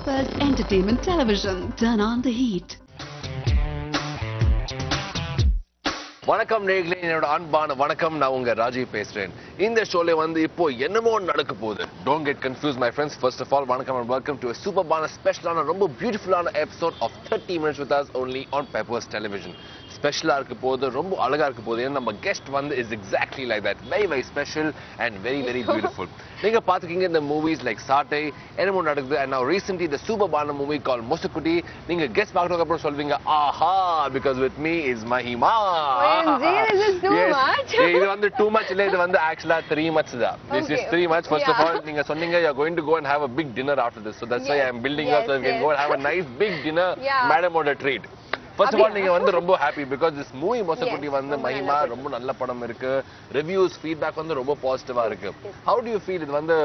first entertainment television. Turn on the heat. வணக்கம் நேயர்களே, என்னோட அன்பான வணக்கம். நான் உங்க ராஜீவ் பேசுறேன். இந்த ஷோல வந்து இப்போ என்னமோ நடக்க போகுது. Don't get confused my friends. First of all, வணக்கம் and welcome to a superbana ஸ்பெஷலான ரொம்ப பியூட்டிஃபுல்லான episode of 30 minutes with us only on Peppers Television. ஸ்பெஷலா இருக்க போகுது, ரொம்ப அழகா இருக்க போகுது. ஏன்னா நம்ம கெஸ்ட் வந்து is exactly like that. Very very special and very very beautiful. நீங்க பாத்துக்கீங்க இந்த மூவிஸ் லைக் சாட்டை என்னமோ நடக்குது and now recently the superbana movie called Mosakutty. நீங்க கெஸ்ட் பார்க்கறதுக்கு அப்புறம் சொல்வீங்க ஆஹா because with me is Mahima. This is too much. இது வந்து too much இல்ல, இது வந்து actually 3 much தான். This is 3 much. First of all, நீங்க சொன்னீங்க you are going to go and have a big dinner after this. So that's why I am building up so we can go and have a nice big dinner. Madam order treat. First of all, நீங்க வந்து ரொம்ப happy because this movie Mosakutty வந்து மஹிமா ரொம்ப நல்ல படம் இருக்கு. Reviews feedback வந்து ரொம்ப பாசிட்டிவா இருக்கு. How do you feel? இது வந்து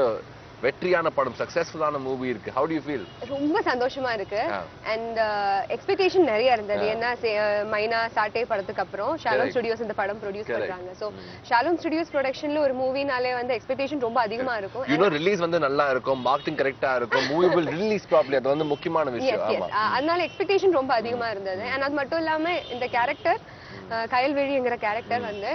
வெற்றியான படம், சக்சஸ்ஃபுல்லான மூவி இருக்கு. How do you feel? ரொம்ப சந்தோஷமா இருக்கு. அண்ட் எக்ஸ்பெக்டேஷன் நிறைய இருந்தது. என்ன மைனா சாட்டே படத்துக்கு அப்புறம் ஷாலோம் ஸ்டுடியோஸ் இந்த படம் ப்ரொடியூஸ் பண்றாங்க. சோ ஷாலோம் ஸ்டுடியோஸ் ப்ரொடக்ஷன்ல ஒரு மூவினாலே வந்து எக்ஸ்பெக்டேஷன் ரொம்ப அதிகமா இருக்கும். You know ரிலீஸ் வந்து நல்லா இருக்கும், மார்க்கெட்டிங் கரெக்ட்டா இருக்கும், மூவி will release properly. அது வந்து முக்கியமான விஷயம். ஆமா. அதனால எக்ஸ்பெக்டேஷன் ரொம்ப அதிகமா இருந்தது. and அது மட்டும் இல்லாம இந்த கேரக்டர் கயல்வெளிங்கிற கேரக்டர் வந்து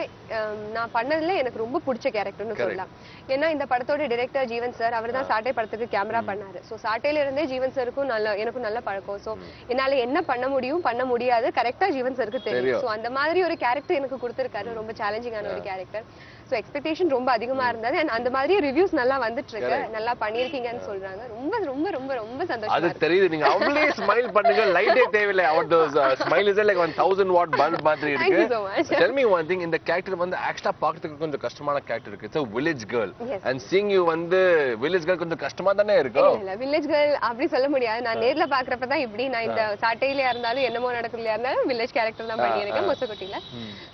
நான் பண்ணதுல எனக்கு ரொம்ப பிடிச்ச கேரக்டர்னு சொல்லலாம். ஏன்னா இந்த படத்தோட டைரக்டர் ஜீவன் சார், அவர் தான் சாட்டை படத்துக்கு கேமரா பண்ணாரு. சோ சாட்டையில இருந்தே ஜீவன் சாருக்கும் எனக்கும் நல்ல பழக்கம். சோ என்னால என்ன பண்ண முடியும் பண்ண முடியாது கரெக்டா ஜீவன் சாருக்கு தெரியும். சோ அந்த மாதிரி ஒரு கேரக்டர் எனக்கு கொடுத்திருக்காரு. ரொம்ப சேலஞ்சிங்கான ஒரு கேரக்டர். சோ எக்ஸ்பெக்டேஷன் ரொம்ப அதிகமா இருந்தது. and அந்த மாதிரி ரிவ்யூஸ் நல்லா வந்துட்டு இருக்கு. நல்லா பண்ணிருக்கீங்கன்னு சொல்றாங்க. ரொம்ப ரொம்ப ரொம்ப ரொம்ப சந்தோஷமா அது தெரியுது. நீங்க அவ்வளவே ஸ்மைல் பண்ணுங்க, லைட்டே தேவையில்லை. அவர் smile is like 1000 watt bulb மாதிரி இருக்கு. Thank you so much. Tell me one thing, இந்த கேரக்டர் வந்து ஆக்சுவலா பார்க்கிறதுக்கு கொஞ்சம் கஷ்டமான கேரக்டர் இருக்கு. It's a village girl. And seeing you வந்து village girl கொஞ்சம் கஷ்டமா தானே இருக்கும். இல்ல village girl அப்படி சொல்ல முடியாது. நான் நேர்ல பாக்குறப்ப தான் இப்படி நான் இந்த சாட்டையில இருந்தாலும் என்னமோ நடக்குதுல இருந்தாலும் village கேரக்டர் தான் பண்ணியிருக்கேன் மொசக்குட்டில.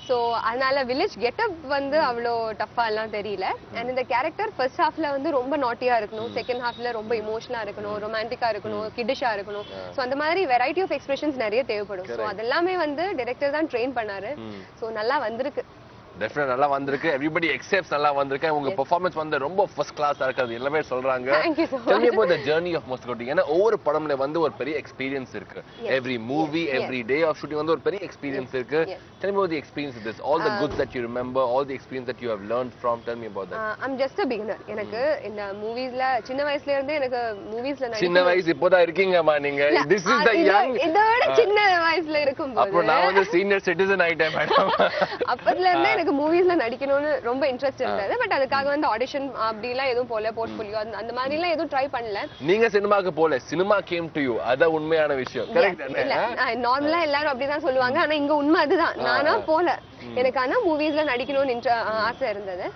சோ அதனால village கெட்டப் வந்து அவ்வளோ டஃபா எல்லாம் தெரியல. அண்ட் இந்த கேரக்டர் ஃபர்ஸ்ட் ஹாஃப்ல வந்து ரொம்ப நாட்டியா இருக்கணும், செகண்ட் ஹாஃப்ல ரொம்ப இமோஷனலா இருக்கணும், ரொமான்டிக்கா இருக்கணும், கிட்டிஷா இருக்கணும். சோ அந்த மாதிரி வெரைட்டி ஆஃப் எக்ஸ்பிரஷன்ஸ் நிறைய தேவைப்படும். சோ அதெல்லாமே வந்து டைரக்டர் தான் ட்ரெயின் பண்ணாரு. சோ நல்லா வந்திருக்கு. டெஃபினட்டா நல்லா வந்திருக்கு. எவ்ரிபடி எக்ஸெப்ட்ஸ் நல்லா வந்திருக்கு. உங்க பெர்ஃபார்மன்ஸ் வந்து ரொம்ப ஃபர்ஸ்ட் கிளாஸா இருக்குது எல்லாமே சொல்றாங்க. Tell me about the journey of Mosakutty. ஏன்னா ஒவ்வொரு படம்ல வந்து ஒரு பெரிய எக்ஸ்பீரியன்ஸ் இருக்கு. Every movie, every day of shooting வந்து ஒரு பெரிய எக்ஸ்பீரியன்ஸ் இருக்கு. Tell me about the experience of this. All the goods that you remember, all the experience that you have learned from. Tell me about that. I'm just a beginner. எனக்கு இந்த மூவிஸ்ல சின்ன வயசுல இருந்தே எனக்கு மூவிஸ்ல நடிக்க சின்ன வயசு இப்போதான் இருக்கீங்கமா நீங்க. This is the young. இதோட சின்ன வயசுல இருக்கும்போது அப்ப நான் வந்து சீனியர் சிட்டிசன் ஆயிட்டேன் மேடம். அப்பத்துல இருந்தே எனக்கு மூவிஸ்ல நடிக்கணும்னு ரொம்ப இன்ட்ரெஸ்ட் இருந்தது. பட் அதுக்காக வந்து ஆடிஷன் அப்படிலாம் எதுவும் போல, போர்ட்ஃபோலியோ அந்த மாதிரி எல்லாம் எதுவும் ட்ரை பண்ணல. நீங்க சினிமாக்கு போல, சினிமா கேம் டு யூ. அத உண்மையான விஷயம். கரெக்ட் தானே? நார்மலா எல்லாரும் அப்படிதான் சொல்லுவாங்க. ஆனா இங்க உண்மை அதுதான். நானா போல. எனக்கு ஆனா மூவிஸ்ல நடிக்கணும்னு ஆசை இருந்தது.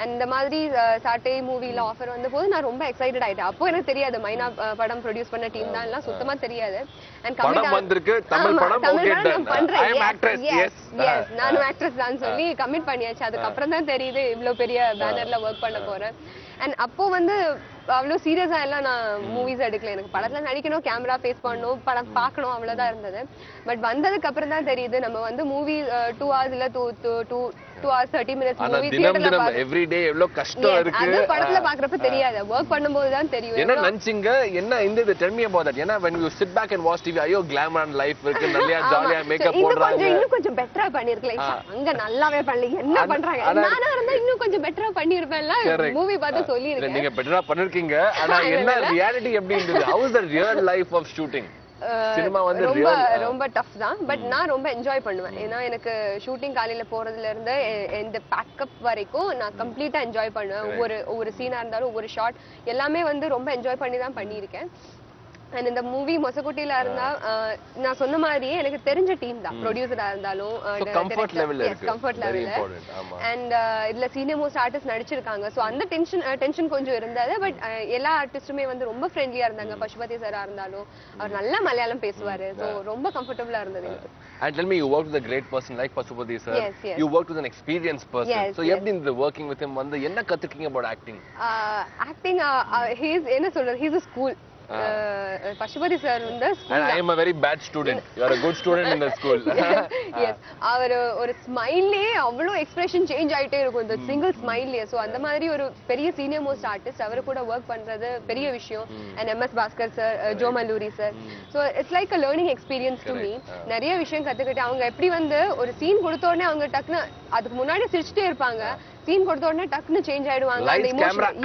அந்த மாதிரி சாட்டை மூவில ஆஃபர் வந்த போது நான் ரொம்ப எக்ஸைட்டட் ஆயிட்டேன். அப்போ எனக்கு தெரியாது மைனா படம் ப்ரொடியூஸ் பண்ண டீம் தான் எல்லாம் சுத்தமா தெரியாது. அண்ட் படம் வந்திருக்கு, தமிழ் படம் ஓகே டன். ஐ அம் ஆக்ட்ரஸ். எஸ் நானும் ஆக்ட்ரஸ் தான் சொல்லி கமிட் பண்ணியாச்சு. அதுக்கு அப்புறம் தான் தெரியுது இவ்ளோ பெரிய பேனர்ல வர்க் பண்ண போறேன். அண்ட் அப்போ வந்து அவ்வளோ சீரியஸா எல்லாம் நான் மூவிஸ் எடுக்கல. எனக்கு படத்துல நடிக்கணும், கேமரா ஃபேஸ் பண்ணணும், படம் பார்க்கணும், அவ்வளவுதான் இருந்தது. பட் வந்ததுக்கு அப்புறம் தான் தெரியுது நம்ம வந்து மூவி 2 hours இல்ல 2 hours 30 minutes மூவி தியேட்டர்ல பாக்க எவ்ரி டே எவ்வளவு கஷ்டம் இருக்கு. அது படத்துல பாக்குறப்ப தெரியாது, வர்க் பண்ணும்போது தான் தெரியும். என்ன நினைச்சீங்க என்ன இந்த tell me about that. ஏன்னா when you sit back and watch TV, ஐயோ glamour and life இருக்கு, நல்லா ஜாலியா மேக்கப் போடுறாங்க. இன்னும் கொஞ்சம் பெட்டரா பண்ணிருக்கலாம். அங்க நல்லாவே பண்ணல, என்ன பண்றாங்க? நானா இருந்தா இன்னும் கொஞ்சம் பெட்டரா பண்ணிருப்பேன்ல. மூவி பார்த்து சொல்லி இருக்கேன். நீங்க பெட்டரா பண்ணிருக்கீங்க. ஆனா என்ன ரியாலிட்டி எப்படி இருந்தது? How is the real life of shooting? Cinema வந்து ரொம்ப டஃப் தான். பட் நான் ரொம்ப என்ஜாய் பண்ணுவேன். ஏன்னா எனக்கு ஷூட்டிங் காலையில போறதுல இருந்து இந்த பேக்கப் வரைக்கும் நான் கம்ப்ளீட்டா என்ஜாய் பண்ணுவேன். ஒவ்வொரு சீனா இருந்தாலும் ஒவ்வொரு ஷாட் எல்லாமே வந்து ரொம்ப என்ஜாய் பண்ணி தான் பண்ணியிருக்கேன். அண்ட் இந்த மூவி மொசக்குட்டில இருந்தா நான் சொன்ன மாதிரியே எனக்கு தெரிஞ்ச டீம் தான். ப்ரொடியூசரா இருந்தாலும் கம்ஃபர்ட் லெவல்ல இருக்கு. கம்ஃபர்ட் லெவல்ல. அண்ட் இதுல சீனியர் மோஸ்ட் ஆர்டிஸ்ட் நடிச்சிருக்காங்க. சோ அந்த டென்ஷன் கொஞ்சம் இருந்தது. பட் எல்லா ஆர்டிஸ்டுமே வந்து ரொம்ப ஃப்ரெண்ட்லியா இருந்தாங்க. பசுபதி சாரா இருந்தாலும் அவர் நல்ல மலையாளம் பேசுவாரு. சோ ரொம்ப கம்ஃபர்ட்டபிளா இருந்தது எனக்கு. And tell me, you worked with a great person like Pasupati sir. You worked with an experienced person. So எப்படி இந்த working with him வந்து என்ன கத்துக்கிங்க about acting? Acting he is என்ன சொல்றது, he is a school. Pasupathi sir வந்து And I am a very bad student. You are a good student in the school. Yes. அவர் ஒரு ஸ்மைல்லே அவ்வளோ expression change ஆயிட்டே இருக்கும் இந்த சிங்கிள் ஸ்மைல்லே. ஸோ அந்த மாதிரி ஒரு பெரிய சீனியர் மோஸ்ட் ஆர்டிஸ்ட் அவர் கூட ஒர்க் பண்றது பெரிய விஷயம். And MS Bhaskar sir, Jo Malloori sir. So it's like a learning experience to me. நிறைய விஷயம் கத்துக்கிட்டு அவங்க எப்படி வந்து ஒரு சீன் கொடுத்த உடனே அவங்க டக்குன்னு அதுக்கு முன்னாடி சிரிச்சுட்டே இருப்பாங்க, சீன் கொடுத்த உடனே டக்குன்னு சேஞ்ச் ஆயிடுவாங்க. அந்த எமோஷன்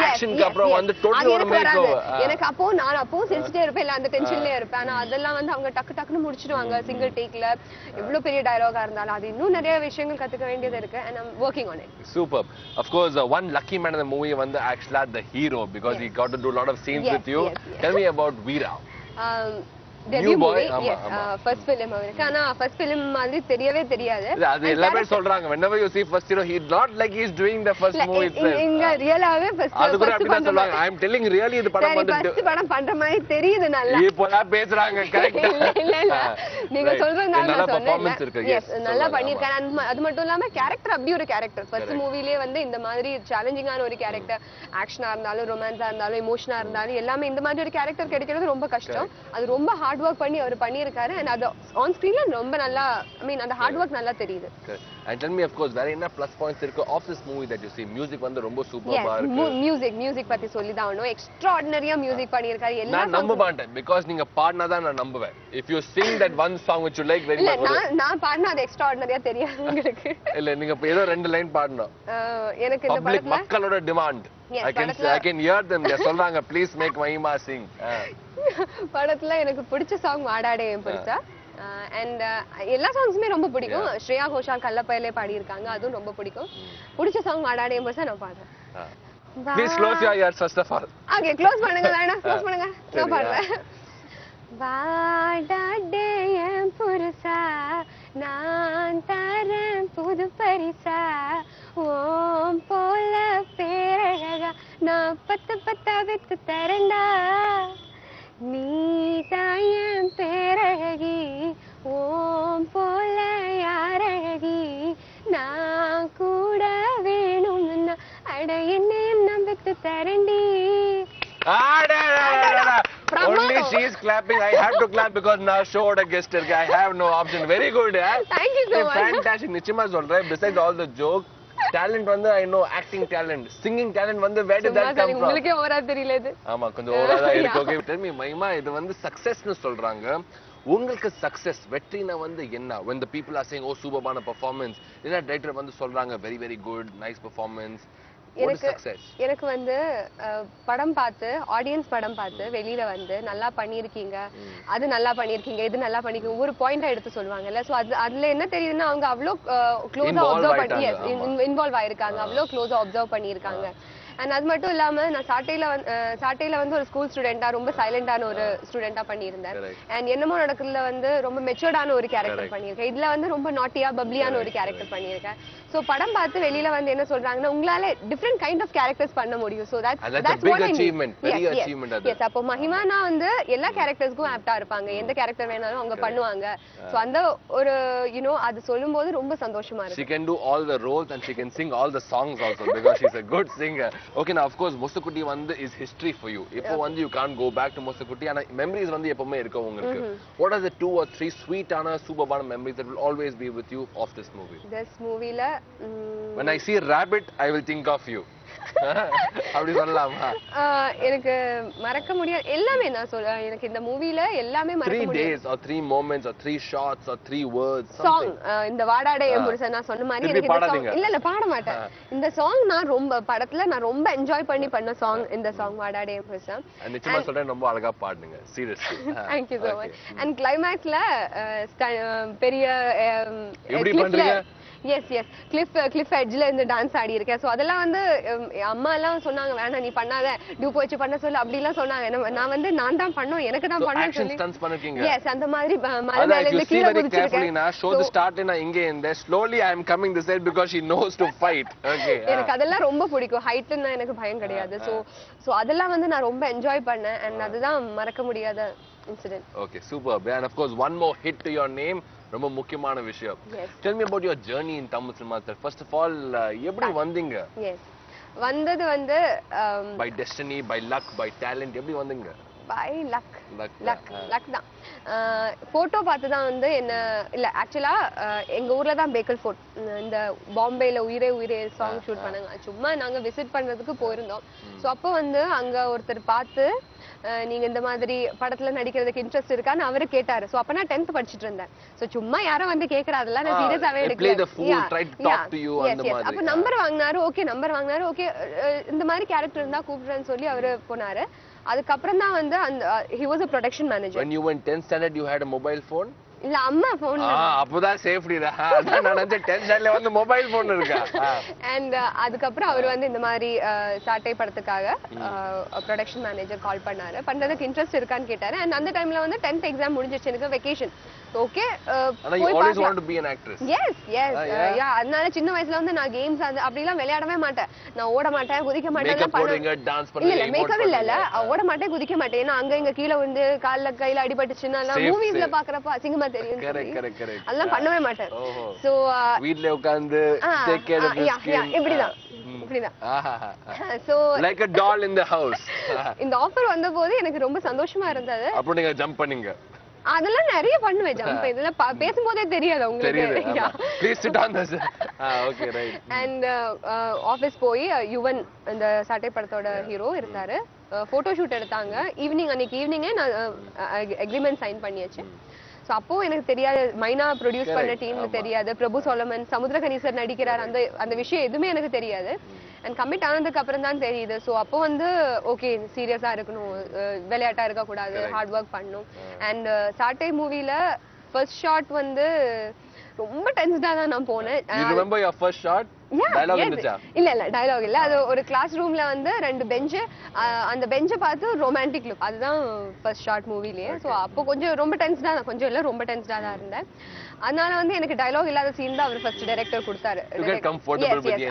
எனக்கு நான் அப்போ சிரிச்சுட்டே இருப்பேன், இல்ல அந்த டென்ஷன்லயே இருப்பேன். ஆனா அதெல்லாம் வந்து அவங்க டக்குன்னு முடிச்சிடுவாங்க சிங்கிள் டேக்ல. எவ்வளவு பெரிய டயலாகா இருந்தாலும் அது இன்னும் நிறைய விஷயங்கள் கத்துக்க வேண்டியது இருக்கு. and I'm working on it. Super. Of course, one lucky man in the movie வந்து actually the hero because he got to do a lot of scenes with you. Tell me about Veera. New boy, yes, first film அவருக்கு. ஆனா first film மாதிரி தெரியவே தெரியாது. அது எல்லா பேர் சொல்றாங்க whenever you see first hero he not like he is doing the first movie itself. இங்க ரியலாவே first அது கூட அப்படி தான் சொல்றாங்க. I am telling really இந்த படம் வந்து first படம் பண்ற மாதிரி தெரியுது. நல்லா இப்போலாம் பேசுறாங்க. கரெக்ட் இல்ல நீங்க சொல்றதுனால நல்ல பெர்ஃபார்மன்ஸ் இருக்கு. எஸ் நல்லா பண்ணிருக்காங்க. அது மட்டும் இல்லாம கேரக்டர் அப்படி ஒரு கேரக்டர் first மூவிலே வந்து இந்த மாதிரி சேலஞ்சிங்கான ஒரு கேரக்டர், ஆக்ஷனா இருந்தாலும் ரொமான்ஸா இருந்தாலும் எமோஷனா இருந்தாலும் எல்லாமே இந்த மாதிரி ஒரு கேரக்டர் கிடைக்கிறது ரொம்ப கஷ்டம். அது ரொம்ப ஹார்ட் ஒர்க் பண்ணி அவர் பண்ணியிருக்காரு. and அது ஆன் ஸ்கிரீன்ல ரொம்ப நல்லா, ஐ மீன் அந்த ஹார்ட் ஒர்க் நல்லா தெரியுது. and tell me of course வேற என்ன ப்ளஸ் பாயிண்ட்ஸ் இருக்கு of this movie that you see? music வந்து ரொம்ப சூப்பரா இருக்கு. மியூசிக் பத்தி சொல்லி தான் ஆகணும். எக்ஸ்ட்ராஆர்டினரியா மியூசிக் பண்ணியிருக்காரு. எல்லா நான் நம்ப மாட்டேன் because நீங்க பாடினா தான் நான் நம்புவேன். if you sing that one song which you like very much. நான் பாடினா அது எக்ஸ்ட்ராஆர்டினரியா தெரியாது உங்களுக்கு. இல்ல நீங்க ஏதோ ரெண்டு லைன் பாடணும். எனக்கு இந்த படத்துல மக்களோட demand. I can hear them. they சொல்றாங்க please make Mahima sing. படத்துல எனக்கு பிடிச்ச சாங் வாடாடே என் பெருசா. அண்ட் எல்லா சாங்ஸுமே ரொம்ப பிடிக்கும். ஸ்ரேயா கோஷால் கல்லப்பையிலே பாடியிருக்காங்க, அதுவும் ரொம்ப பிடிக்கும். பிடிச்ச சாங் வாடாடே என் பெருசா நான் பாடுறேன். Please close your ears first of all. Okay, close பண்ணுங்க லைனா, close பண்ணுங்க. நான் பாடுறேன். வாடாடே என் பெருசா நான் தரேன் புது பரிசா, ஓம் போல பேரழகா நான் பத்தா வித்து தரண்டா, நீ தாயன் பேரழகி ஓம் போல யாரழகி நான் கூட வேணும்னா அட என்ன with தரண்டி. Only she is clapping. I have to clap because now show a guest irukku. I have no option. Very good. Thank you so much. Fantastic. நிச்சயமா சொல்றேன். Besides all the joke, talent வந்து I know acting talent, singing talent வந்து where did that come from? உங்களுக்கு ஓவரா தெரியல இது. ஆமா கொஞ்சம் ஓவரா தான் இருக்கு. Okay, tell me Mahima, இது வந்து success னு சொல்றாங்க. உங்களுக்கு சக்சஸ் வெற்றினா வந்து என்ன? when the people are saying oh சூப்பரான பெர்ஃபார்மன்ஸ், இல்ல டைரக்டர் வந்து சொல்றாங்க very very good nice performance, எனக்கு வந்து படம் பார்த்து ஆடியன்ஸ் படம் பார்த்து வெளியில வந்து நல்லா பண்ணிருக்கீங்க, அது நல்லா பண்ணிருக்கீங்க, இது நல்லா பண்ணிருக்கீங்க ஒரு பாயிண்டா எடுத்து சொல்லுவாங்கல்ல. சோ அதுல என்ன தெரியுதுன்னா அவங்க அவ்வளோ க்ளோஸா அப்சர்வ் பண்ணி இன்வால்வ் ஆயிருக்காங்க, அவ்வளோ க்ளோஸா அப்சர்வ் பண்ணியிருக்காங்க. அண்ட் அது மட்டும் இல்லாம நான் சாட்டையில வந்து ஒரு ஸ்கூல் ஸ்டூடெண்டா ரொம்ப சைலண்டான ஒரு ஸ்டூடெண்டா பண்ணியிருந்தேன். அண்ட் என்னமோ நடக்குதுல வந்து ரொம்ப மெச்சூர்டான ஒரு கேரக்டர் பண்ணியிருக்கேன். இதுல வந்து ரொம்ப நாட்டியா பப்ளியான ஒரு கேரக்டர் பண்ணியிருக்கேன். சோ படம் பார்த்து வெளியில வந்து என்ன சொல்றாங்கன்னா உங்களால டிஃபரெண்ட் கைண்ட் ஆஃப் கேரக்டர்ஸ் பண்ண முடியும். So that's what I mean. Yes, அப்போ மஹிமானா வந்து எல்லா கேரக்டர்ஸ்க்கும் ஆப்டா இருப்பாங்க, எந்த கேரக்டர் வேணாலும் அவங்க பண்ணுவாங்க. சோ அந்த ஒரு அது சொல்லும்போது ரொம்ப சந்தோஷமா இருக்கு. She can do all the roles and she can sing all the songs also because she's a good singer. Okay, now of course Musukutti வந்து is history for you. இப்போ வந்து you can't go back to Musukutti, ஆனா memories வந்து எப்பவுமே இருக்கும் உங்களுக்கு. What are the 2 or 3 sweet ஆன சூப்பரான memories that will always be with you of this movie? This movie la when I see rabbit I will think of you. அப்படி சொல்லலாமா? எனக்கு மறக்க முடியாது எல்லாமே. நான் சொல்றேன் எனக்கு இந்த மூவில எல்லாமே மறக்க முடியாது. 3 days or 3 moments or 3 shots or 3 words something. இந்த வாடாடே என் புருஷன் நான் சொன்ன மாதிரி எனக்கு இந்த சாங் இல்ல பாட மாட்டேன். இந்த சாங் நான் ரொம்ப படத்துல நான் ரொம்ப என்ஜாய் பண்ணி பண்ண சாங் இந்த சாங் வாடாடே என் புருஷன். நிச்சயமா சொல்றேன் ரொம்ப அழகா பாடுங்க seriously. Thank you so much. And கிளைமாக்ஸ்ல பெரிய எப்படி பண்றீங்க? எஸ் கிளிஃப் எட்ஜ்ல இருந்து டான்ஸ் ஆடி இருக்கேன். சோ அதெல்லாம் வந்து அம்மா எல்லாம் சொன்னாங்க வேணா நீ பண்ணாத டியூப் வச்சு பண்ண சொல்லு அப்படி எல்லாம் சொன்னாங்க. நான் வந்து நான் தான் பண்ணோம் எனக்கு தான் பண்ண சொல்லி ஸ்டன்ட்ஸ் பண்ணிருக்கீங்க. எஸ் அந்த மாதிரி மலை மேல இருந்து கீழ குதிச்சிருக்கேன். show the start நான் இங்க இந்த slowly I am coming this side because she knows to fight. Okay, எனக்கு அதெல்லாம் ரொம்ப பிடிக்கும். ஹைட்னா எனக்கு பயம் கிடையாது. சோ அதெல்லாம் வந்து நான் ரொம்ப என்ஜாய் பண்ணேன். and அதுதான் மறக்க முடியாத incident. Okay, superb. And of course one more hit to your name, ரொம்ப முக்கியமான விஷயம். Tell me about your journey in Tamil cinema. First of all, எப்படி வந்தீங்க? Yes, வந்தது வந்து by destiny, by luck, by talent, எப்படி வந்தீங்க? By luck Luck luck luck தான். போட்டோ பார்த்து தான் வந்து என்ன இல்ல ஆக்சுவலா எங்க ஊர்ல தான் பேக்கல் ஃபோர்ட் இந்த பாம்பேல உயிரே உயிரே சாங் ஷூட் பண்ணாங்க. சும்மா நாங்க விசிட் பண்றதுக்கு போயிருந்தோம். ஸோ அப்போ வந்து அங்க ஒருத்தர் பார்த்து நீங்க இந்த மாதிரி படத்துல நடிக்கிறதுக்கு இன்ட்ரெஸ்ட் இருக்கான்னு அவரு கேட்டாரு. சோ அப்ப நான் 10th படிச்சிட்டு இருந்தேன். சோ சும்மா யாரும் வந்து கேக்குறா அதெல்லாம் நான் சீரியஸாவே எடுக்கல. அப்ப நம்பர் வாங்கினாரு. ஓகே நம்பர் வாங்கினாரு. ஓகே இந்த மாதிரி கேரக்டர் இருந்தா கூப்பிடுறேன்னு சொல்லி அவரு போனாரு. அதுக்கப்புறம் தான் வந்து அந்த he was a production manager. When you were in 10th standard you had a mobile phone? இல்ல அம்மா போன். அப்பதான் சேஃப்டி தான். அதான் நான் நினைச்சேன் 10th standardல வந்து மொபைல் போன் இருக்கா. அண்ட் அதுக்கப்புறம் அவர் வந்து இந்த மாதிரி சாட்டை படத்துக்காக ப்ரொடக்ஷன் மேனேஜர் கால் பண்ணாரு. பண்றதுக்கு இன்ட்ரெஸ்ட் இருக்கான்னு கேட்டாரு. அண்ட் அந்த டைம்ல வந்து 10th எக்ஸாம் முடிஞ்சிருச்சு எனக்கு vacation. Okay you always want to be an actress? Yes yeah அதனால சின்ன வயசுல வந்து நான் கேம்ஸ் அப்படிலாம் விளையாடவே மாட்டேன். நான் ஓட மாட்டேன் குதிக்க மாட்டேன் டான்ஸ் பண்ணுவீங்க. இல்ல மேக்கப் இல்ல ஓட மாட்டேன் குதிக்க மாட்டேன். ஏன்னா அங்க இங்க கீழ வந்து கால்ல கையில அடிபட்டுச்சுன்னா மூவிஸ்ல பாக்குறப்ப அசிங்கமா தெரியும். அதெல்லாம் பண்ணவே மாட்டேன். சோ வீட்ல உட்கார்ந்து take care of the skin இப்படிதான். So like a doll in the house. இந்த ஆஃபர் வந்தபோது எனக்கு ரொம்ப சந்தோஷமா இருந்தது. அப்ப நீங்க ஜம்ப் பண்ணீங்க? அதெல்லாம் நிறைய பண்ணுவேன் ஜம்ப். இதெல்லாம் பேசும்போதே தெரியாது உங்களுக்கு. Please sit on this. Okay right. And office போய் யுவன் இந்த சாட்டை படத்தோட ஹீரோ இருந்தாரு. போட்டோ ஷூட் எடுத்தாங்க. அன்னைக்கு ஈவினிங்கே நான் அக்ரிமெண்ட் சைன் பண்ணியாச்சு. சோ அப்போ எனக்கு தெரியாது மைனா ப்ரொடியூஸ் பண்ண டீம்னு தெரியாது. பிரபு சோலமன் சமுத்திரகனி சார் நடிக்கிறார். அந்த விஷயம் எதுவுமே எனக்கு தெரியாது. அண்ட் கமிட் ஆனதுக்கு அப்புறம் தான் தெரியுது. சோ அப்போ வந்து ஓகே சீரியஸா இருக்கணும், விளையாட்டா இருக்க கூடாது, ஹார்ட் ஒர்க் பண்ணணும். அண்ட் சாட்டை மூவில ஃபர்ஸ்ட் ஷாட் வந்து ரொம்ப டென்ஸ்டா தான் நான் போனேன். You remember your first shot? Dialogue இருந்துச்சா? இல்ல டயலாக் இல்ல. அது ஒரு கிளாஸ் ரூம்ல வந்து 2 பெஞ்ச், அந்த பெஞ்சை பார்த்து ரொமான்டிக் லுக். அதுதான் ஃபர்ஸ்ட் ஷாட் மூவிலேயே. சோ அப்போ கொஞ்சம் ரொம்ப டென்ஸ்டா தான், கொஞ்சம் இல்ல ரொம்ப டென்ஸ்டா தான் இருந்தேன். அதனால வந்து எனக்கு டயலாக் இல்லாத சீன் தான் அவர் ஃபர்ஸ்ட் டைரக்டர் கொடுத்தாரு.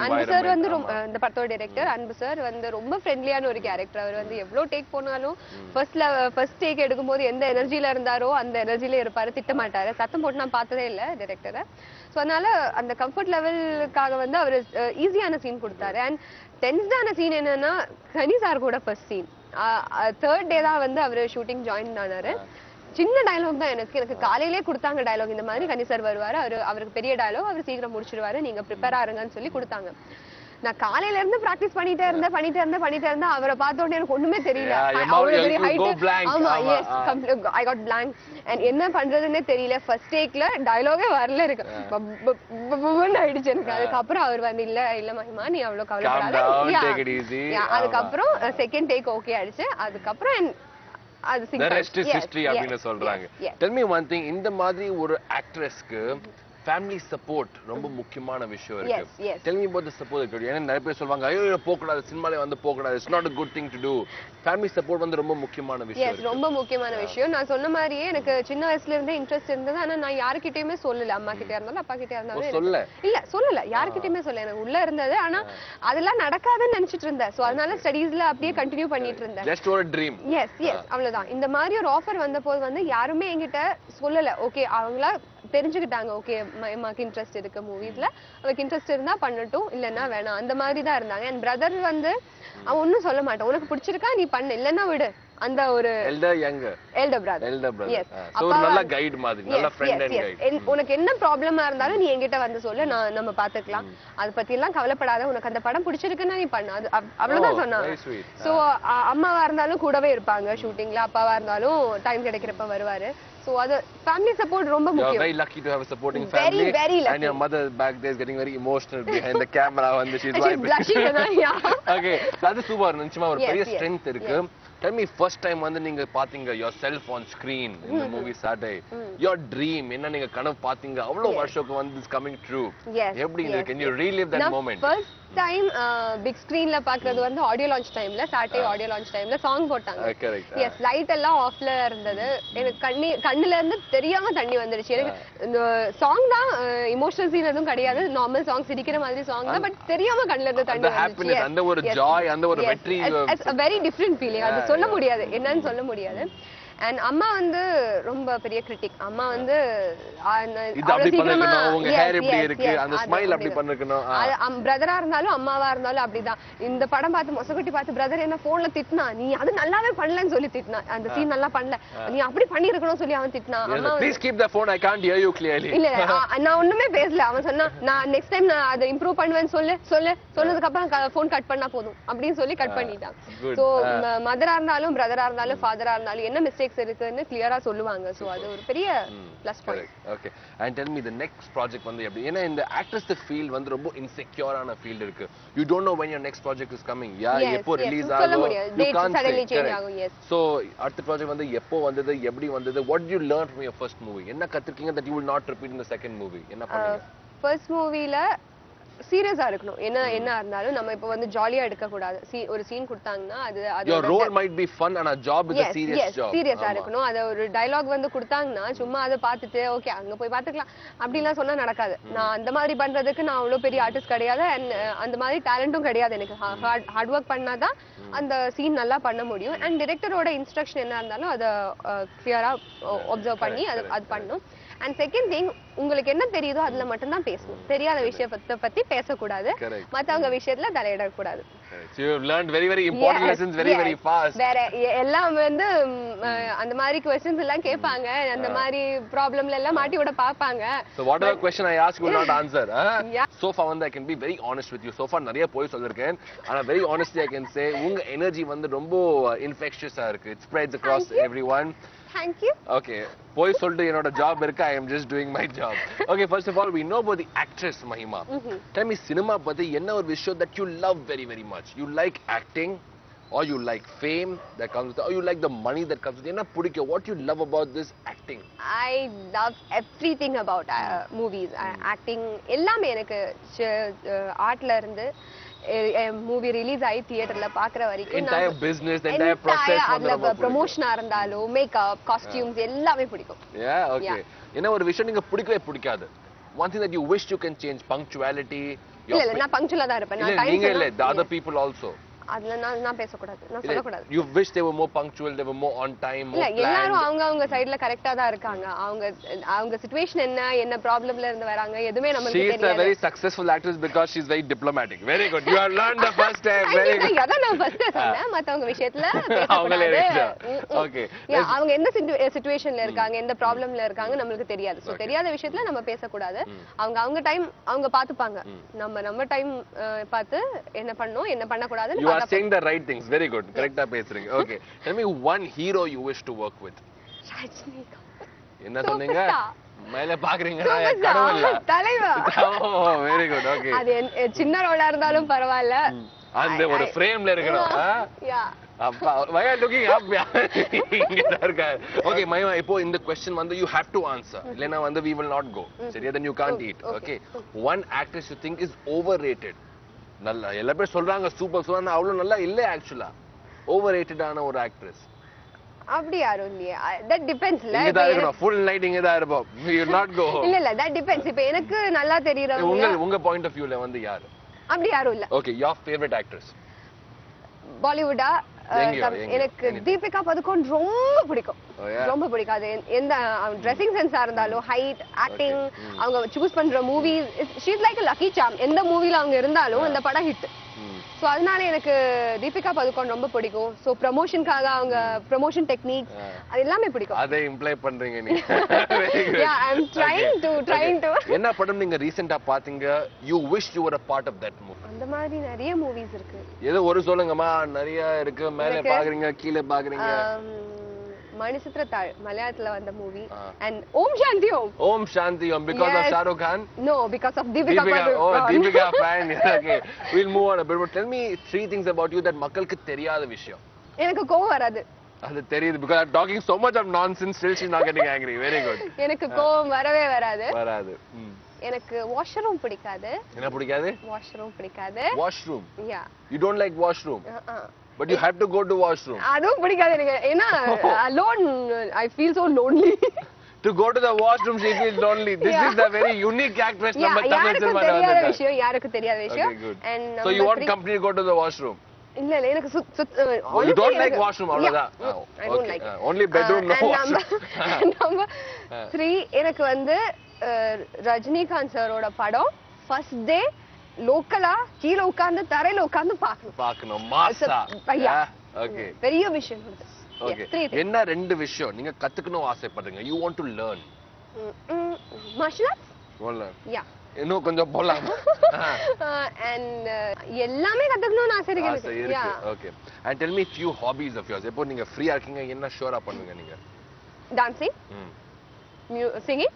அன்பு சார் வந்து இந்த படத்தோட டைரக்டர் அன்பு சார் வந்து ரொம்ப ஃப்ரெண்ட்லியான ஒரு கேரக்டர். அவர் வந்து எவ்வளவு டேக் போனாலும் ஃபர்ஸ்ட் டேக் எடுக்கும்போது எந்த எனர்ஜில இருந்தாரோ அந்த எனர்ஜில இருப்பாரு. திட்ட மாட்டாரு. சத்தம் போட்டு நான் பார்த்ததே இல்ல டைரக்டரை. சோ அதனால அந்த கம்ஃபர்ட் லெவலுக்காக வந்து அவர் ஈஸியான சீன் கொடுத்தாரு. அண்ட் டென்ஸ்டான சீன் என்னன்னா கனி சார் கூட ஃபர்ஸ்ட் சீன் 3rd டே தான் வந்து அவர் ஷூட்டிங் ஜாயின் ஆனாரு. சின்ன டயலாக் தான் எனக்கு காலையிலே கொடுத்தாங்க டயலாக். இந்த மாதிரி கனி சார் வருவாரு, அவருக்கு பெரிய டயலாக், அவர் சீக்கிரம் முடிச்சிருவாரு, நீங்க ப்ரிப்பேர் ஆருங்கன்னு சொல்லி கொடுத்தாங்க. நான் காலையில இருந்து பிராக்டிஸ் பண்ணிட்டே இருந்தேன். அவரை பார்த்த உடனே எனக்கு ஒண்ணுமே தெரியல. I got blank. அண்ட் என்ன பண்றதுன்னே தெரியல. ஃபர்ஸ்ட் டேக்ல டயலாகே வரல இருக்கு. ஆயிடுச்சு எனக்கு. அதுக்கப்புறம் அவர் வந்து இல்ல மகிமா நீ அவ்வளவு கவலைப்படாத. அதுக்கப்புறம் செகண்ட் டேக் ஓகே ஆயிடுச்சு. அதுக்கப்புறம் the rest is history அப்படினு சொல்றாங்க. Tell me one thing, இந்த மாதிரி ஒரு ஆக்ட்ரஸ்க்கு ஃபேமிலி சப்போர்ட் ரொம்ப முக்கியமான விஷயம் இருக்கு. Tell me about the support. ஏன்னா நிறைய பேர் சொல்வாங்க ஐயோ போக கூடாது, சினிமால வந்து போக கூடாது, it's not a good thing to do. Family support வந்து ரொம்ப முக்கியமான விஷயம். ரொம்ப முக்கியமான விஷயம். நான் சொன்ன மாதிரியே எனக்கு சின்ன வயசுல இருந்தே இன்ட்ரெஸ்ட் இருந்தது. ஆனா நான் யார்கிட்டயுமே சொல்லல. அம்மா கிட்ட இருந்தாலும் அப்பா கிட்ட இருந்தாலும் சொல்லல. யார்கிட்டயுமே சொல்ல. எனக்கு உள்ள இருந்தது. ஆனா அதெல்லாம் நடக்காதுன்னு நினைச்சிட்டு இருந்தேன். சோ அதனால ஸ்டடீஸ்ல அப்படியே கண்டினியூ பண்ணிட்டு இருந்தேன். Just for a dream. Yes அவ்வளவுதான். இந்த மாதிரி ஒரு ஆஃபர் வந்தபோது வந்து யாருமே என்கிட்ட சொல்லல. ஓகே அவங்களா தெரிஞ்சுக்கிட்டாங்க. ஓகே அம்மாக்கு இன்ட்ரெஸ்ட் இருக்கு மூவிஸ்ல, அவருக்கு இன்ட்ரெஸ்ட் இருந்தா பண்ணட்டும், இல்லன்னா வேணாம், அந்த மாதிரி தான் இருந்தாங்க. என் பிரதர் வந்து அவன் ஒன்னும் சொல்ல மாட்டான். உனக்கு பிடிச்சிருக்கா நீ பண்ணு, இல்லன்னா விடு. அந்த ஒரு elder brother. Yes. So ஒரு நல்ல கைட் மாதிரி, நல்ல friend and guide. உனக்கு என்ன ப்ராப்ளமா இருந்தாலும் நீ என்கிட்ட வந்து சொல்லு, நம்ம பாத்துக்கலாம். அத பத்தி எல்லாம் கவலைப்படாத. உனக்கு அந்த படம் பிடிச்சிருக்குன்னா நீ பண்ணு. அது அவ்வளவுதான் சொன்னாங்க. சோ அம்மாவா இருந்தாலும் கூடவே இருப்பாங்க ஷூட்டிங்ல, அப்பாவா இருந்தாலும் டைம் கிடைக்கிறப்ப வருவாரு. So அது family support ரொம்ப முக்கியம். You are very lucky to have a supporting family. Very lucky. And your mother back there is getting very emotional behind the camera when she's blushing. Okay, அது super. நிச்சயமா ஒரு பெரிய strength இருக்கு. Tell me first time வந்து நீங்க பாத்தீங்க yourself on screen in the movie Saturday. Your dream என்ன நீங்க கனவு பாத்தீங்க அவ்வளவு வருஷத்துக்கு வந்து is coming true. எப்படி இருக்கு? Can you relive that moment? First time big screenல பாக்குறது வந்து ஆடியோ லான்ச் டைம்ல, சாட்டர்டே ஆடியோ லான்ச் டைம்ல சாங் போட்டாங்க. Yes, லைட் எல்லாம் ஆஃப்ல இருந்தது. எனக்கு கண்ணுல இருந்து தெரியாம தண்ணி வந்துருச்சு. எனக்கு இந்த சாங் தான் எமோஷனல் சீன் எதுவும் கிடையாது. நார்மல் சாங், சிரிக்கிற மாதிரி சாங் தான். பட் தெரியாம கண்ணுல இருந்து தண்ணி வந்துருச்சு. அந்த ஒரு ஜாய், அந்த ஒரு வெற்றி, it's a very different feeling. அது சொல்ல முடியாது, என்னன்னு சொல்ல முடியாது. அண்ட் அம்மா வந்து ரொம்ப பெரிய கிரிட்டிக். அம்மா வந்து இது அப்படி பண்ணனும், உங்க ஹேர் இப்படி இருக்கு, அந்த ஸ்மைல் அப்படி பண்ணனும். பிரதரா இருந்தாலும் அம்மாவா இருந்தாலும் அப்படிதான். இந்த படம் பார்த்து மொசகுட்டி பார்த்து பிரதர் என்ன போன்ல திட்டினா, நீ அது நல்லாவே பண்ணலன்னு சொல்லி திட்டினா, அந்த சீன் நல்லா பண்ணல, நீ அப்படி பண்ணி இருக்கணும் சொல்லி அவன் திட்டினா. Please keep the phone, I can't hear you clearly. இல்ல நான் ஒண்ணுமே பேசல. அவன் சொன்னா நான் நெக்ஸ்ட் டைம் நான் அதை இம்ப்ரூவ் பண்ணுவேன்னு சொன்னதுக்கு அப்புறம் போன் கட் பண்ணா போதும் அப்படின்னு சொல்லி கட் பண்ணிட்டான். சோ மதரா இருந்தாலும் பிரதரா இருந்தாலும் ஃபாதரா இருந்தாலும் என்ன மிஸ்டேக்ஸ் இருக்குன்னு கிளியரா சொல்லுவாங்க. சோ அது ஒரு பெரிய plus point. Okay, and tell me the next project வந்து எப்படி? ஏன்னா இந்த ஆக்ட்ரஸ் ஃபீல்ட் வந்து ரொம்ப இன்செக்யூரான ஃபீல்ட் இருக்கு. You don't know when your next project is coming. எப்போ ரிலீஸ் ஆகும், you can't say. So அடுத்த ப்ராஜெக்ட் வந்து எப்போ வந்தது, எப்படி வந்தது? What did you learn from your first movie? என்ன கத்துக்கிட்டீங்க that you will not repeat in the second movie? என்ன பண்ணீங்க? ஃபர்ஸ்ட் மூவில சீரியஸா இருக்கணும். என்ன இருந்தாலும் நம்ம இப்ப வந்து ஜாலியா எடுக்க கூடாது. ஒரு சீன் கொடுத்தாங்கன்னா அது your role might be fun and a job is a serious job. சீரியஸா இருக்கணும். அத ஒரு டயலாக் வந்து கொடுத்தாங்கன்னா சும்மா அதை பார்த்துட்டு ஓகே அங்க போய் பாத்துக்கலாம் அப்படிலாம் சொன்னா நடக்காது. நான் அந்த மாதிரி பண்றதுக்கு நான் அவ்வளவு பெரிய ஆர்டிஸ்ட் கிடையாது. அந்த மாதிரி டேலண்டும் கிடையாது எனக்கு. ஹார்ட் ஒர்க் பண்ணாதான் அந்த சீன் நல்லா பண்ண முடியும். அண்ட் டைரக்டரோட இன்ஸ்ட்ரக்ஷன் என்ன இருந்தாலும் அதை கிளியரா அப்சர்வ் பண்ணி அது பண்ணணும். அண்ட் செகண்ட் திங், உங்களுக்கு என்ன தெரியுதோ அதுல மட்டும் தான் பேசணும். தெரியாத விஷயத்தை பத்தி பேசக்கூடாது, மத்தவங்க விஷயத்துல தலையிடக்கூடாது. You have learned very important lessons very fast. வேற எல்லாம் வந்து அந்த மாதிரி क्वेश्चंस எல்லாம் கேட்பாங்க, அந்த மாதிரி ப்ராப்ளம்ல எல்லாம் மாட்டி விட பாப்பாங்க. So whatever question I ask you will not answer. So far வந்து I can be very honest with you. So far நிறைய போய் சொல்லிருக்கேன். ஆனா very honestly I can say உங்க எனர்ஜி வந்து ரொம்ப infectious-ஆ இருக்கு. It spreads across everyone. Thank you. Okay, போய் சொல்லிட்டு என்னோட ஜாப் இருக்கு. I am just doing my job. Okay, first of all we know about the actress Mahima. Tell me cinema பத்தி என்ன ஒரு விஷயம் that you love very much? You like acting or you like fame that comes with it, or you like the money that comes with it? என்ன பிடிக்கும்? What you love about this acting? I love everything about movies. Acting எல்லாமே எனக்கு ஆர்ட்ல இருந்து movie release ஆகி தியேட்டர்ல பாக்குற வரைக்கும் entire business, the entire process அதுல ப்ரமோஷனா இருந்தாலும் மேக்கப், காஸ்டியூம்ஸ் எல்லாமே பிடிக்கும். Okay. என்ன ஒரு விஷயம் நீங்க பிடிக்கவே பிடிக்காது? One thing that you wish you can change, punctuality. இல்ல நான் பங்க்சுவலா தான் இருப்பேன். நான் நீங்க இல்ல, the other people also. அதுல நான் பேச கூடாது, நான் சொல்ல கூடாது. You wish they were more punctual, they were more on time, more planned. இல்ல எல்லாரும் அவங்க சைடுல கரெக்ட்டா தான் இருக்காங்க. அவங்க சிச்சுவேஷன் என்ன ப்ராப்ளம்ல இருந்து வராங்க எதுமே நமக்கு தெரியாது. She is a very successful actress because she is very diplomatic. Very good. You have learned the first step. Very good. அத நான் ஃபர்ஸ்ட் சொன்னேன். மத்தவங்க விஷயத்துல பேச கூடாது. Okay. அவங்க எந்த சிச்சுவேஷன்ல இருக்காங்க, எந்த ப்ராப்ளம்ல இருக்காங்க நமக்கு தெரியாது. சோ தெரியாத விஷயத்துல நம்ம பேச கூடாது. அவங்க டைம் அவங்க பாத்துப்பாங்க. நம்ம டைம் பார்த்து என்ன பண்ணனும் என்ன பண்ண கூடாதுன்னு. You are saying the right things. Very good. Correct ah பேசுறீங்க. Okay. Tell me one hero you wish to work with. Rajinikanth. என்ன சொன்னீங்க? மேல பாக்குறீங்களா? கடவுளா? தலைவா. Oh, very good. Okay. அது சின்ன ரோலா இருந்தாலும் பரவாயில்லை. அந்த ஒரு ஃப்ரேம்ல இருக்கணும். Yeah. அப்பா why are you looking up? இங்க இருக்க. Okay, Mahima, இப்போ இந்த question வந்து you have to answer. இல்லனா வந்து we will not go. சரியா? Then you can't eat. Okay. One actress you think is overrated. நல்லா எல்லா பேர் சொல்றாங்க சூப்பர் சூப்பர், அவ்வளவு நல்லா இல்ல ஆக்சுவலா. ஓவர்ரேட்டட் ஆன ஒரு ஆக்ட்ரஸ் அப்படி யாரும் இல்லையே. That depends. இங்க தான் இருக்கணும், ஃபுல் நைட் இங்க தான் இருப்போம். you will not go home. இல்ல தட் டிபெண்ட்ஸ். இப்போ எனக்கு நல்லா தெரியறவங்க உங்க பாயிண்ட் ஆஃப் வியூல வந்து யாரு? அப்படி யாரும் இல்ல. Okay, your favorite actress? பாலிவுட்டா எனக்கு தீபிகா பதுகோன் ரொம்ப பிடிக்கும். ரொம்ப பிடிக்காது. எந்த ட்ரெஸ்ஸிங் சென்ஸா இருந்தாலும், ஹைட், ஆக்டிங், அவங்க சூஸ் பண்ற movies, she is like a lucky charm. எந்த மூவில அவங்க இருந்தாலும் அந்த படம் ஹிட். சோ அதனால எனக்கு தீபிகா பதுகோன் ரொம்ப பிடிக்கும். சோ ப்ரமோஷனுக்காக அவங்க ப்ரமோஷன் டெக்னிக் அது எல்லாமே பிடிக்கும். அதை இம்ப்ளை பண்றீங்க நீங்க. Yeah, I am trying to. என்ன படம் நீங்க ரீசன்ட்டா பாத்தீங்க you wish you were a part of that movie? அந்த மாதிரி நிறைய மூவிஸ் இருக்கு. ஏதோ ஒரு சொல்லுங்கமா. நிறைய இருக்கு. மேலே பாக்குறீங்க, கீழே பாக்குறீங்க. மணிச்சித்திரத்தாழ் மலையாளத்துல வந்த movie. and Om Shanti Om. Om Shanti Om because of Shah Rukh Khan? No, because of Deepika Padukone. Oh, Deepika fan. Okay, we'll move on a bit. But tell me three things about you that மக்களுக்கு தெரியாத விஷயம். எனக்கு கோவம் வராது. அது தெரியுது because I'm talking so much of nonsense, still she's not getting angry. Very good. எனக்கு கோவம் வரவே வராது. எனக்கு வாஷ்ரூம் பிடிக்காது. என்ன பிடிக்காது? வாஷ்ரூம் பிடிக்காது. Washroom? Yeah. You don't like washroom? But you have to go to washroom. அதுவும் பிடிக்காது எனக்கு. ஏன்னா alone I feel so lonely. To go to the washroom she feels lonely. This is the very unique actress நம்ம தமிழ் சினிமால தெரியாத விஷயம். யாருக்கு தெரியாத விஷயம். And so you want company to go to the washroom? இல்ல இல்ல எனக்கு You don't like washroom அவ்வளவுதான். I don't like only bedroom no washroom. Number 3 எனக்கு வந்து ரஜினிகாந்த் சாரோட படம் ஃபர்ஸ்ட் டே லோக்கலா கீழ உட்கார்ந்து தரையில உட்கார்ந்து பார்க்கணும் மாசா. ஓகே பெரிய விஷயம். ஓகே என்ன ரெண்டு விஷயம் நீங்க கத்துக்கணும் ஆசைப்படுறீங்க? You want to learn. martial arts. Yeah. இன்னும் கொஞ்சம் போலாம். and எல்லாமே கத்துக்கணும்னு ஆசை இருக்கு. Yeah. Okay. And tell me few hobbies of yours. எப்போ நீங்க ஃப்ரீயா இருக்கீங்க என்ன ஷோரா பண்ணுவீங்க நீங்க? Dancing. Singing.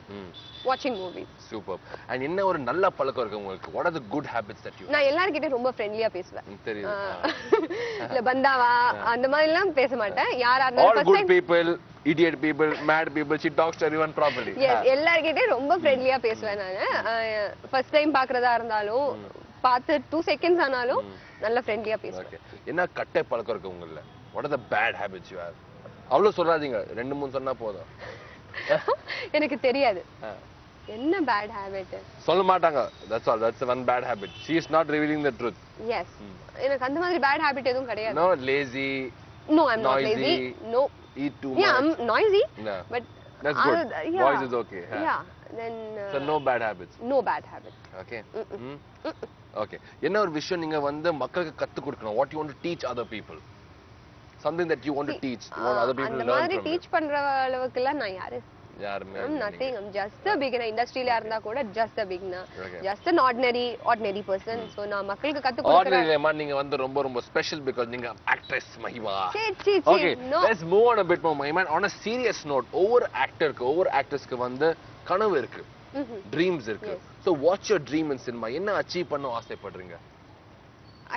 Watching movies. Superb. And என்ன ஒரு நல்ல பழக்கம் இருக்கு உங்களுக்கு? What are the good habits that you have? நான் எல்லார்கிட்டயும் ரொம்ப ஃப்ரெண்ட்லியா பேசுவேன். தெரியுது. இல்ல பந்தாவா அந்த மாதிரி எல்லாம் பேச மாட்டேன். யாரா இருந்தாலும் all good people, idiot people, mad people, she talks to everyone properly. Yes, எல்லார்கிட்டயும் ரொம்ப ஃப்ரெண்ட்லியா பேசுவேன் நானு. ஃபர்ஸ்ட் டைம் பார்க்கறதா இருந்தாலும் பார்த்து 2 seconds ஆனாலும் நல்ல ஃப்ரெண்ட்லியா பேசுவேன். Okay. என்ன கட்டை பழக்கம் இருக்கு உங்களுக்கு? What are the bad habits you have? அவ்வளவு சொல்லாதீங்க. 2-3 சொன்னா போதும். எனக்கு தெரியாது. என்ன bad habit? சொல்ல மாட்டாங்க. That's all. That's one bad habit. She is not revealing the truth. Yes. எனக்கு அந்த மாதிரி bad habit எதுவும் கிடையாது. No lazy. No, I'm not lazy. No. Eat too much. Yeah, I'm noisy. No. But that's good. Yeah. Voice is okay. Yeah. Then so no bad habits. No bad habits. Okay. Okay. என்ன ஒரு விஷயம் நீங்க வந்து மக்களுக்கு கத்து கொடுக்கணும்? What you want to teach other people? Something that you want to teach. You want other people to learn from. அந்த மாதிரி டீச் பண்ற அளவுக்கு எல்லாம் நான் யாரு? யாருமே I'm nothing. I'm just a beginner. இண்டஸ்ட்ரியில இருந்தா கூட just a beginner. Just an ordinary person. So நான் மக்களுக்கு கத்து கொடுக்கறேன். Ordinary நீங்க வந்து ரொம்ப ரொம்ப ஸ்பெஷல் because நீங்க actress Mahima. Okay, no. Let's move on a bit more Mahima. On a serious note, ஒவ்வொரு ஆக்டருக்கு ஒவ்வொரு ஆக்ட்ரஸ்க்கு வந்து கனவு இருக்கு. ட்ரீம்ஸ் இருக்கு. So what's your dream in cinema? என்ன அச்சீவ் பண்ண ஆசைப்படுறீங்க?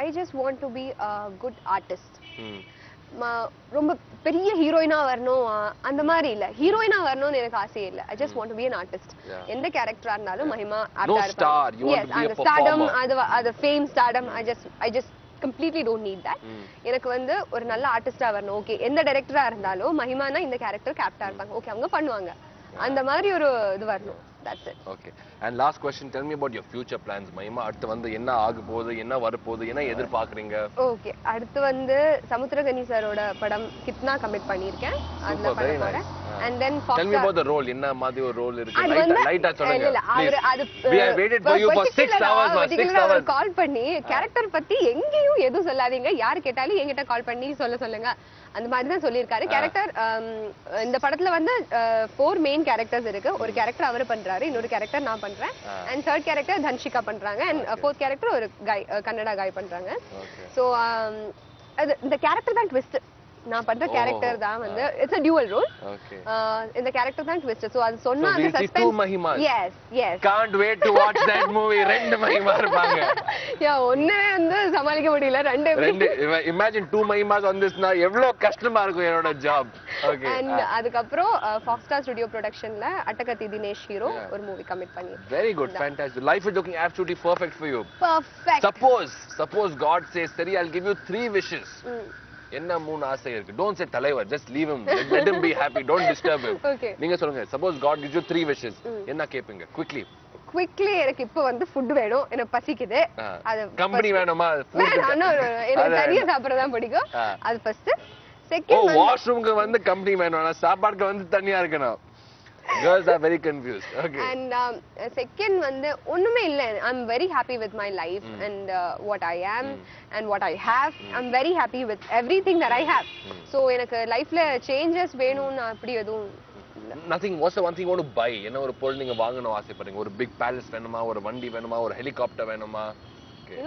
I just want to be a good artist. ரொம்ப பெரிய ஹீரோயினா வரணும் அந்த மாதிரி இல்ல. ஹீரோயினா வரணும்னு எனக்கு ஆசை இல்ல. I just want to be an artist. எந்த கேரக்டரா இருந்தாலும் மஹிமா ஆர்டா இருப்பேன். Yes, அந்த ஸ்டார்டம் அது fame stardom I just completely don't need that. எனக்கு வந்து ஒரு நல்ல ஆர்டிஸ்டா வரணும். ஓகே எந்த டைரக்டரா இருந்தாலும் மஹிமானா இந்த கேரக்டர் கேப்டா இருப்பாங்க. ஓகே அவங்க பண்ணுவாங்க. அந்த மாதிரி ஒரு இது வரணும். That's it. Okay. And last question, tell me about your future plans Mahima. அடுத்து வந்து என்ன ஆக போகுது, என்ன வர போகுது, என்ன எதிர்பார்க்கறீங்க? ஓகே அடுத்து வந்து சமுத்திரகனி சாரோட படம் கித்னா கமிட் பண்ணிருக்கேன். அதுல பண்ண போறேன். And then Fox. Tell me about the role. என்ன மாதிரி ஒரு ரோல் இருக்கு? லைட்டா சொல்லுங்க. இல்ல அது we have waited for you for 6 hours. 6 hours கால் பண்ணி கேரக்டர் பத்தி எங்கேயும் எதுவும் சொல்லாதீங்க. யார் கேட்டாலும் என்கிட்ட கால் பண்ணி சொல்லுங்க. அந்த மாதிரி தான் சொல்லியிருக்காரு. கேரக்டர் இந்த படத்துல வந்து 4 மெயின் கேரக்டர்ஸ் இருக்கு. ஒரு கேரக்டர் அவர் பண்றாரு, இன்னொரு கேரக்டர் நான் பண்றேன், அண்ட் தேர்ட் கேரக்டர் தன்ஷிகா பண்றாங்க, அண்ட் ஃபோர்த் கேரக்டர் ஒரு கன்னடா காய் பண்றாங்க. சோ அது இந்த கேரக்டர் தான் ட்விஸ்ட். நான் பண்ற கேரக்டர் தான் வந்து இட்ஸ் a dual role. இந்த கேரக்டர் தான் ட்விஸ்ட். சோ அது சொன்னா அந்த suspense. Yes. Can't wait to watch that movie. ரெண்டு மஹிமா இருப்பாங்க. ஒண்ணே வந்து சமாளிக்க முடியல. ரெண்டு imagine 2 மஹிமாஸ் வந்துச்சுனா எவ்வளவு கஷ்டமா இருக்கும் என்னோட ஜாப். ஓகே. And அதுக்கப்புறம் Foxstar Studio Productionல அட்டகத்தி தினேஷ் ஹீரோ ஒரு மூவி கமிட் பண்ணி. Very good, fantastic. Life is looking absolutely perfect for you. Perfect. Suppose God says, "Sari, I'll give you 3 wishes." என்ன 3 ஆசை இருக்கு? Don't say தலைவர், just leave him. Let him be happy. Don't disturb him. Okay. நீங்க சொல்லுங்க. Suppose God gives you 3 wishes. என்ன கேப்பீங்க? Quickly எனக்கு இப்ப வந்து ஃபுட் வேணும். எனக்கு பசிக்குது. அது கம்பெனி வேணுமா? ஃபுட் எனக்கு தனியா சாப்பிடுறதா பிடிக்கும். அது ஃபர்ஸ்ட். செகண்ட் வாஷ்ரூம்க்கு வந்து கம்பெனி வேணும்னா சாப்பாடுக்கு வந்து தனியா இருக்கணும். Girls are very confused. Okay. And second வந்து ஒண்ணுமே இல்ல. I'm very happy with my life and what I am and what I have. I'm very happy with everything that I have. So எனக்கு லைஃப்ல சேஞ்சஸ் வேணும்னு அப்படி எதுவும் nothing. What's the one thing you want to buy? என்ன ஒரு பொருள் நீங்க வாங்கணும் ஆசைப்படுறீங்க? ஒரு big palace வேணுமா? ஒரு வண்டி வேணுமா? ஒரு ஹெலிகாப்டர் வேணுமா? Okay.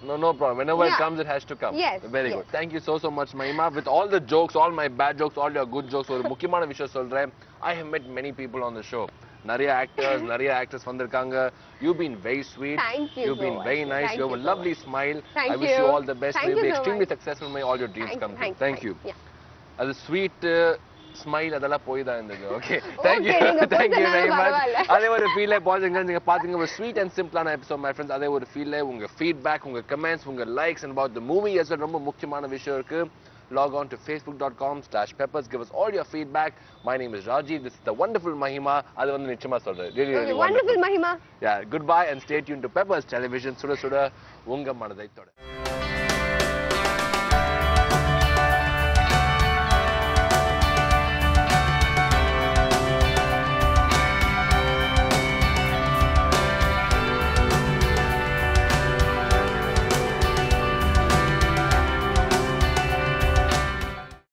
No problem. Whenever it comes, it has to come. Yes. Very good. Thank you so much, Mahima. With all the jokes, all my bad jokes, all your good jokes, ஒரு முக்கியமான விஷயம் சொல்றேன். I have met many people on the show. நிறைய actors, நிறைய actors வந்திருக்காங்க. You've been very sweet. Thank you. You've been very nice. You have a lovely smile. I wish you all the best. You'll be extremely successful. May all your dreams come true. Thank you. அது sweet smile அதெல்லாம் போய் தான் இருந்தது. Okay, thank you very much. அதே ஒரு ஃபீல்ல பாத்தீங்க, நீங்க பாத்தீங்க ஒரு ஸ்வீட் அண்ட் சிம்பிளான எபிசோட் மை ஃப்ரெண்ட்ஸ். அதே ஒரு ஃபீல்ல உங்க ஃபீட்பேக், உங்க கமெண்ட்ஸ், உங்க likes and about the movie as well ரொம்ப முக்கியமான விஷயம் இருக்கு. Log on to facebook.com/peppers. Give us all your feedback. My name is Rajiv. This is the wonderful Mahima. அது வந்து நிச்சயமா சொல்றேன். Really wonderful Mahima. Yeah, goodbye and stay tuned to Peppers Television. சுட சுட உங்க மனதை தொட.